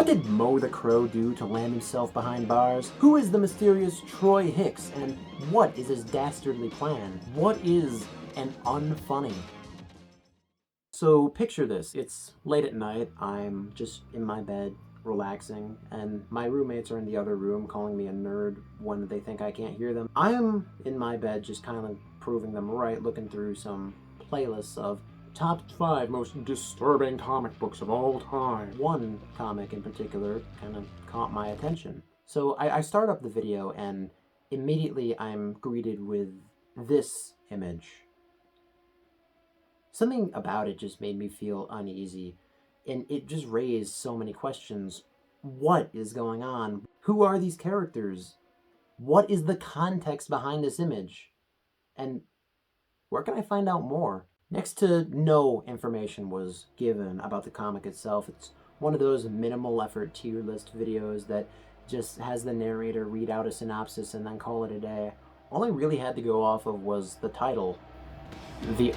What did Mo the Crow do to land himself behind bars? Who is the mysterious Troy Hicks, and what is his dastardly plan? What is an unfunny? So picture this, it's late at night, I'm just in my bed, relaxing, and my roommates are in the other room calling me a nerd when they think I can't hear them. I am in my bed just kind of proving them right, looking through some playlists of top 5 most disturbing comic books of all time. One comic in particular kind of caught my attention. So I start up the video and immediately I'm greeted with this image. Something about it just made me feel uneasy, and it just raised so many questions. What is going on? Who are these characters? What is the context behind this image? And where can I find out more? Next to no information was given about the comic itself. It's one of those minimal effort tier list videos that just has the narrator read out a synopsis and then call it a day. All I really had to go off of was the title, The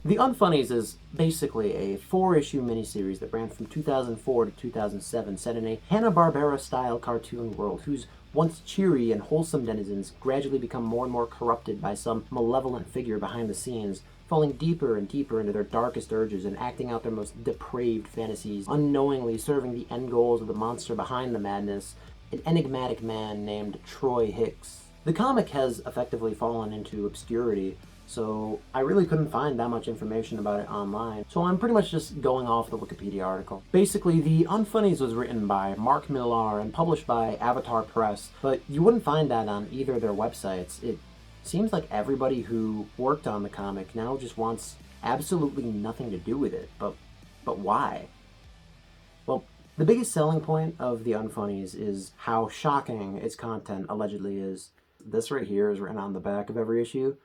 Unfunnies is basically a 4-issue miniseries that ran from 2004 to 2007, set in a Hanna-Barbera-style cartoon world whose once cheery and wholesome denizens gradually become more and more corrupted by some malevolent figure behind the scenes, falling deeper and deeper into their darkest urges and acting out their most depraved fantasies, unknowingly serving the end goals of the monster behind the madness, an enigmatic man named Troy Hicks. The comic has effectively fallen into obscurity, so I really couldn't find that much information about it online, so I'm pretty much just going off the Wikipedia article. Basically, The Unfunnies was written by Mark Millar and published by Avatar Press, but you wouldn't find that on either of their websites. It seems like everybody who worked on the comic now just wants absolutely nothing to do with it, but why? Well, the biggest selling point of The Unfunnies is how shocking its content allegedly is. This right here is written on the back of every issue.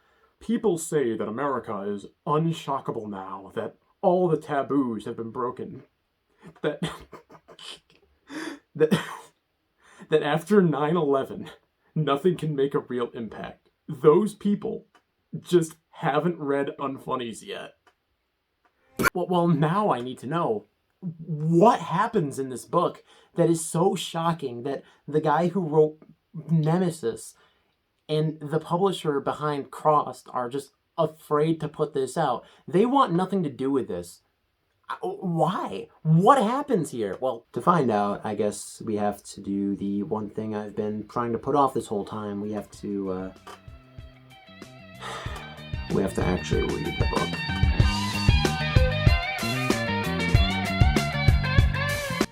People say that America is unshockable now, that all the taboos have been broken, that that after 9/11, nothing can make a real impact. Those people just haven't read Unfunnies yet. Well, now I need to know, what happens in this book that is so shocking that the guy who wrote Nemesis and the publisher behind Crossed are just afraid to put this out? They want nothing to do with this. Why? What happens here? Well, to find out, I guess we have to do the one thing I've been trying to put off this whole time. We have to actually read the book.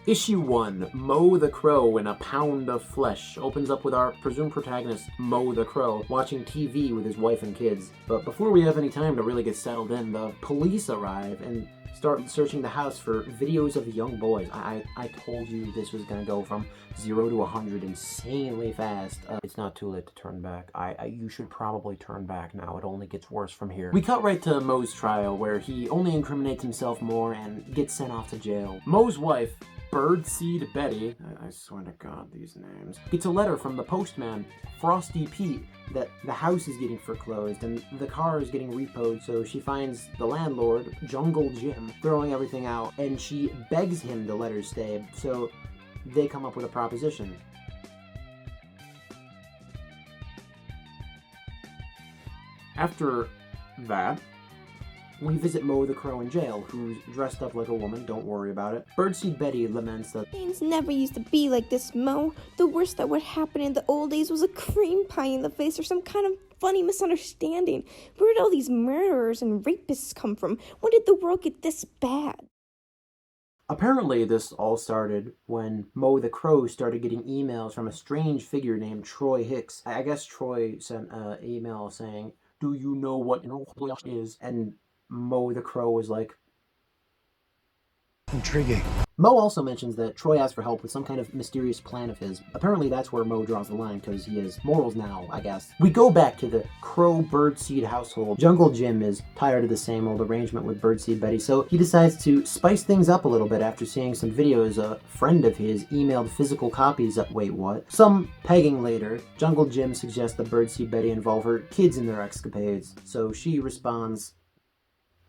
Issue 1, Mo the Crow in a Pound of Flesh, opens up with our presumed protagonist, Mo the Crow, watching TV with his wife and kids. But before we have any time to really get settled in, the police arrive and start searching the house for videos of young boys. I told you this was gonna go from 0 to 100 insanely fast. It's not too late to turn back. You should probably turn back now. It only gets worse from here. We cut right to Mo's trial, where he only incriminates himself more and gets sent off to jail. Mo's wife, Birdseed Betty, I swear to God, these names, gets a letter from the postman, Frosty Pete, that the house is getting foreclosed and the car is getting repoed, so she finds the landlord, Jungle Jim, throwing everything out, and she begs him to let her stay, so they come up with a proposition. After that, we visit Mo the Crow in jail, who's dressed up like a woman, don't worry about it. Birdseed Betty laments that things never used to be like this, Mo. The worst that would happen in the old days was a cream pie in the face or some kind of funny misunderstanding. Where did all these murderers and rapists come from? When did the world get this bad? Apparently, this all started when Mo the Crow started getting emails from a strange figure named Troy Hicks. I guess Troy sent an email saying, "Do you know what is?" And Mo the Crow was like, intriguing. Mo also mentions that Troy asked for help with some kind of mysterious plan of his. Apparently that's where Mo draws the line, because he has morals now, I guess. We go back to the Crow Birdseed household. Jungle Jim is tired of the same old arrangement with Birdseed Betty, so he decides to spice things up a little bit after seeing some videos a friend of his emailed physical copies of. Wait, what? Some pegging later, Jungle Jim suggests that Birdseed Betty involve her kids in their escapades, so she responds,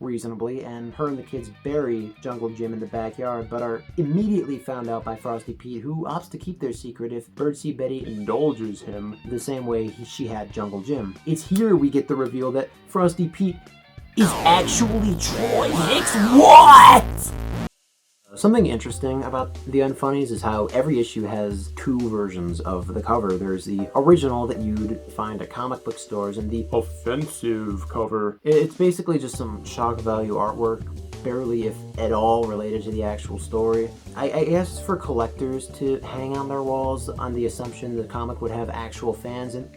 reasonably, and her and the kids bury Jungle Jim in the backyard, but are immediately found out by Frosty Pete, who opts to keep their secret if Birdseed Betty indulges him the same way she had Jungle Jim. It's here we get the reveal that Frosty Pete is actually Troy Hicks. What? Something interesting about the Unfunnies is how every issue has two versions of the cover. There's the original that you'd find at comic book stores and the offensive cover. It's basically just some shock value artwork, barely if at all related to the actual story. I asked for collectors to hang on their walls on the assumption the comic would have actual fans, and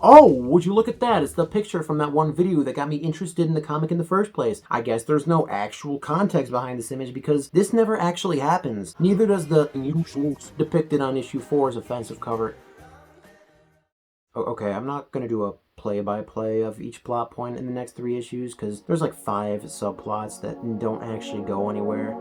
oh, would you look at that? It's the picture from that one video that got me interested in the comic in the first place. I guess there's no actual context behind this image because this never actually happens. Neither does the depicted on issue 4's offensive cover. Okay, I'm not gonna do a play-by-play of each plot point in the next 3 issues because there's like 5 subplots that don't actually go anywhere.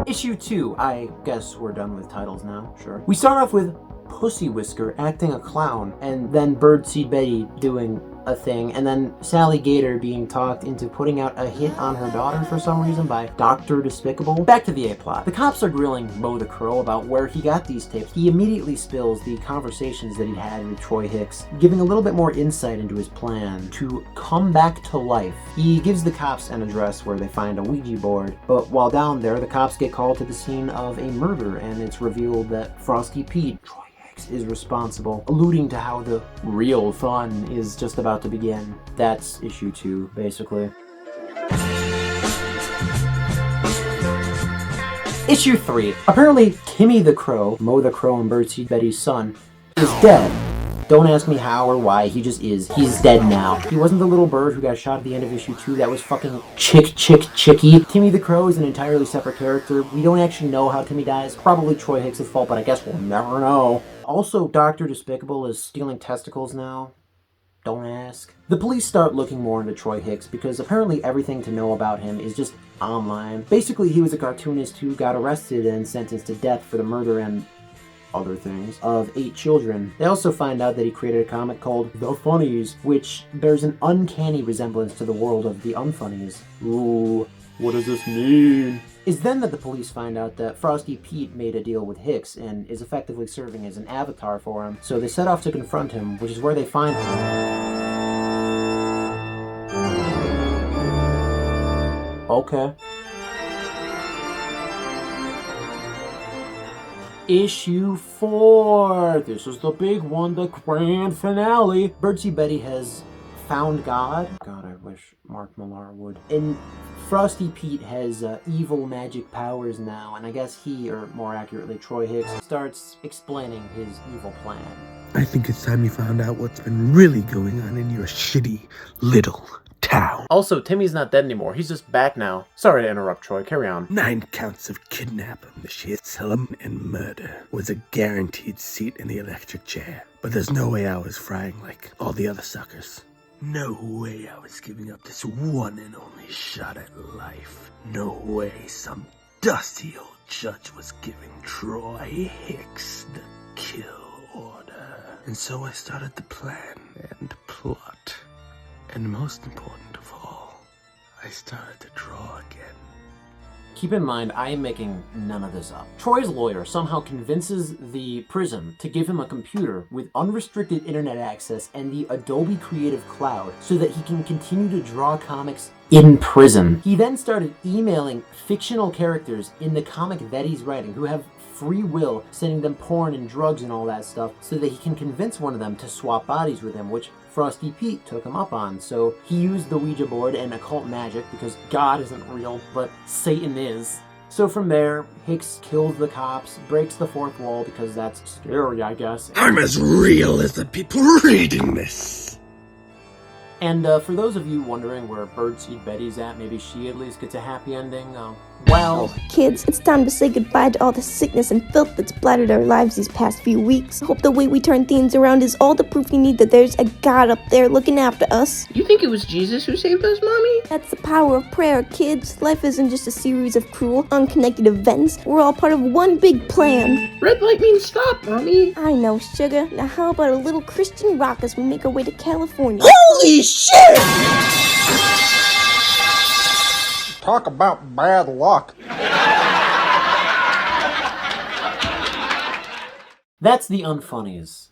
Issue 2. I guess we're done with titles now, sure. We start off with Pussy Whisker acting a clown, and then Birdseed Betty doing a thing, and then Sally Gator being talked into putting out a hit on her daughter for some reason by Dr. Despicable. Back to the A-plot. The cops are grilling Mo the Crow about where he got these tapes. He immediately spills the conversations that he'd had with Troy Hicks, giving a little bit more insight into his plan to come back to life. He gives the cops an address where they find a Ouija board, but while down there, the cops get called to the scene of a murder, and it's revealed that Frosty Pete, is responsible, alluding to how the real fun is just about to begin. That's issue 2, basically. Issue 3. Apparently, Timmy the Crow, Mo the Crow and Birdseed Betty's son, is dead. Don't ask me how or why, he just is. He's dead now. He wasn't the little bird who got shot at the end of issue 2. That was fucking Chicky. Timmy the Crow is an entirely separate character. We don't actually know how Timmy dies. Probably Troy Hicks' fault, but I guess we'll never know. Also, Dr. Despicable is stealing testicles now. Don't ask. The police start looking more into Troy Hicks because apparently everything to know about him is just online. Basically, he was a cartoonist who got arrested and sentenced to death for the murder and other things of 8 children. They also find out that he created a comic called The Funnies, which bears an uncanny resemblance to the world of the Unfunnies. Ooh, what does this mean? It's then that the police find out that Frosty Pete made a deal with Hicks and is effectively serving as an avatar for him. So they set off to confront him, which is where they find him. Okay. Issue 4. This is the big one, the grand finale. Birdseed Betty has found God. God, I wish Mark Millar would. And Frosty Pete has evil magic powers now, and I guess he, or more accurately Troy Hicks, starts explaining his evil plan. I think it's time you found out what's been really going on in your shitty little town. Also, Timmy's not dead anymore. He's just back now. Sorry to interrupt, Troy. Carry on. 9 counts of kidnap, assault, and murder was a guaranteed seat in the electric chair. But there's no way I was frying like all the other suckers. No way I was giving up this one and only shot at life. No way some dusty old judge was giving Troy Hicks the kill order. And so I started the plan and plot. And most important of all, I started to draw again. Keep in mind, I am making none of this up. Troy's lawyer somehow convinces the prison to give him a computer with unrestricted internet access and the Adobe Creative Cloud so that he can continue to draw comics in prison. He then started emailing fictional characters in the comic that he's writing who have free will, sending them porn and drugs and all that stuff so that he can convince one of them to swap bodies with him, which Frosty Pete took him up on. So he used the Ouija board and occult magic because God isn't real, but Satan is. So from there, Hicks kills the cops, breaks the fourth wall because that's scary, I guess. I'm as real as the people reading this. And for those of you wondering where Birdseed Betty's at, maybe she at least gets a happy ending, well... Kids, it's time to say goodbye to all the sickness and filth that's blattered our lives these past few weeks. I hope the way we turn things around is all the proof we need that there's a God up there looking after us. You think it was Jesus who saved us, Mommy? That's the power of prayer, kids. Life isn't just a series of cruel, unconnected events. We're all part of one big plan. Red light means stop, Mommy. I know, sugar. Now how about a little Christian rock as we make our way to California? Holy shit! Talk about bad luck. That's the Unfunnies.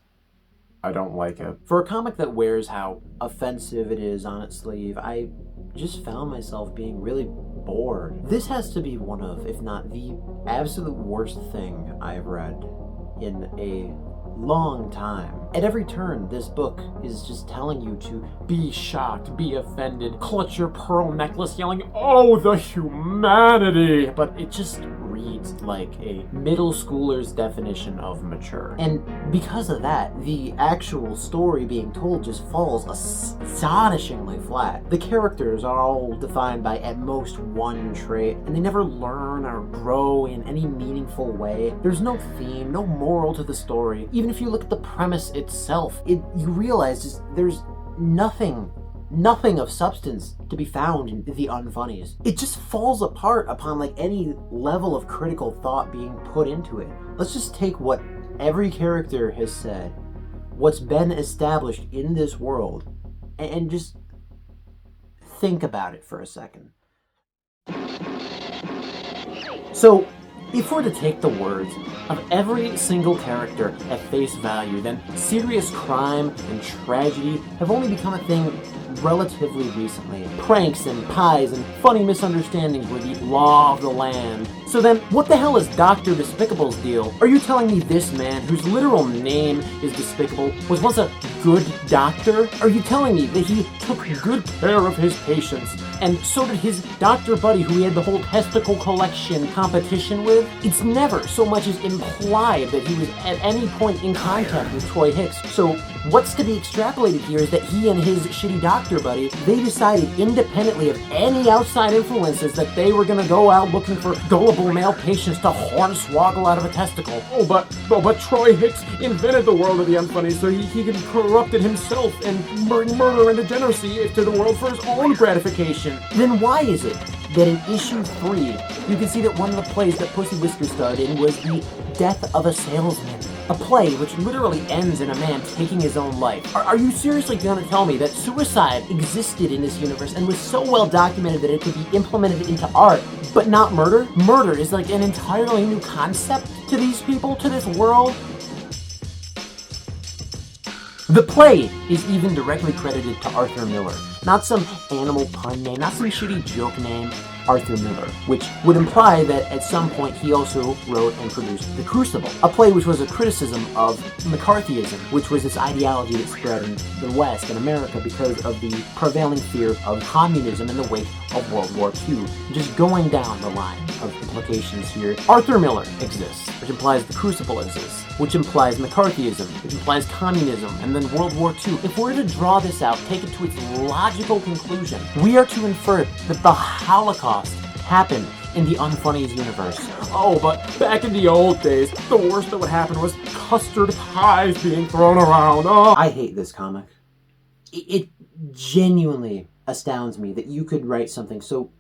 I don't like it. For a comic that wears how offensive it is on its sleeve, I just found myself being really bored. This has to be one of, if not the absolute worst thing I've read in a long time. At every turn, this book is just telling you to be shocked, be offended, clutch your pearl necklace, yelling, "Oh, the humanity!" But it just reads like a middle schooler's definition of mature. And because of that, the actual story being told just falls astonishingly flat. The characters are all defined by at most one trait, and they never learn or grow in any meaningful way. There's no theme, no moral to the story. Even if you look at the premise itself, you realize just there's nothing of substance to be found in the Unfunnies. It just falls apart upon like any level of critical thought being put into it. Let's just take what every character has said, what's been established in this world, and just think about it for a second. So, if we're to take the words of every single character at face value, then serious crime and tragedy have only become a thing relatively recently. Pranks and pies and funny misunderstandings were the law of the land. So then, what the hell is Dr. Despicable's deal? Are you telling me this man, whose literal name is Despicable, was once a good doctor? Are you telling me that he took good care of his patients, and so did his doctor buddy who he had the whole testicle collection competition with? It's never so much as implied that he was at any point in contact with Troy Hicks. So what's to be extrapolated here is that he and his shitty doctor buddy, they decided independently of any outside influences that they were going to go out looking for gullible male patients to hornswoggle out of a testicle. But Troy Hicks invented the world of the Unfunny so he could corrupt it himself and bring murder and degeneracy to the world for his own gratification. Then why is it that in issue 3, you can see that one of the plays that Pussy Whiskers starred in was The Death of a Salesman, a play which literally ends in a man taking his own life. Are you seriously going to tell me that suicide existed in this universe and was so well documented that it could be implemented into art, but not murder? Murder is like an entirely new concept to these people, to this world? The play is even directly credited to Arthur Miller. Not some animal pun name, not some shitty joke name, Arthur Miller, which would imply that at some point he also wrote and produced The Crucible, a play which was a criticism of McCarthyism, which was this ideology that spread in the West and America because of the prevailing fear of communism in the wake of World War II. Just going down the line of implications here, Arthur Miller exists, which implies The Crucible exists, which implies McCarthyism, which implies communism, and then World War II. If we're to draw this out, take it to its logical conclusion, we are to infer that the Holocaust happened in the Unfunnies universe. Oh, but back in the old days, the worst that would happen was custard pies being thrown around. Oh. I hate this comic. It genuinely astounds me that you could write something so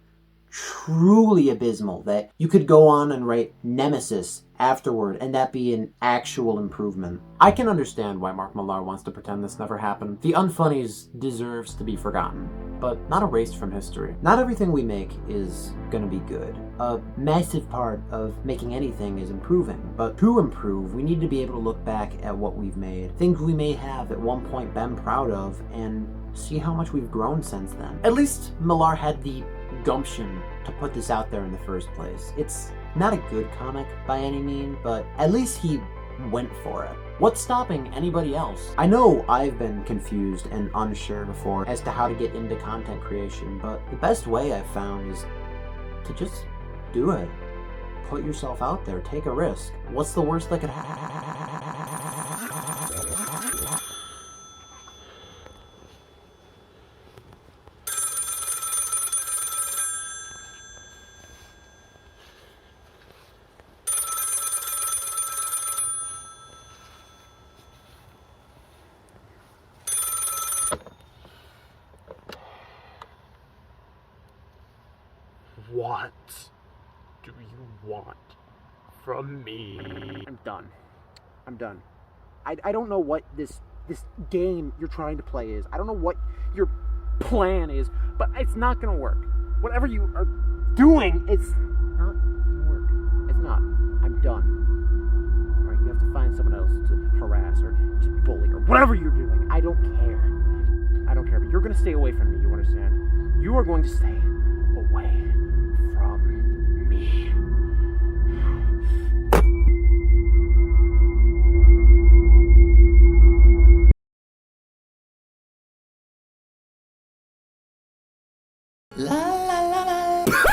truly abysmal that you could go on and write Nemesis afterward and that be an actual improvement. I can understand why Mark Millar wants to pretend this never happened. The Unfunnies deserves to be forgotten, but not erased from history. Not everything we make is gonna be good. A massive part of making anything is improving, but to improve, we need to be able to look back at what we've made, things we may have at one point been proud of, and see how much we've grown since then. At least Millar had the gumption to put this out there in the first place. It's not a good comic by any means, but at least he went for it. What's stopping anybody else? I know I've been confused and unsure before as to how to get into content creation, but the best way I've found is to just do it. Put yourself out there, take a risk. What's the worst that could happen? What do you want from me? I'm done. I don't know what this game you're trying to play is. I don't know what your plan is, but it's not gonna work. Whatever you are doing, it's not gonna work. It's not. I'm done. Alright, you have to find someone else to harass or to bully or whatever you're doing. I don't care. But you're gonna stay away from me, you understand? You are going to stay away.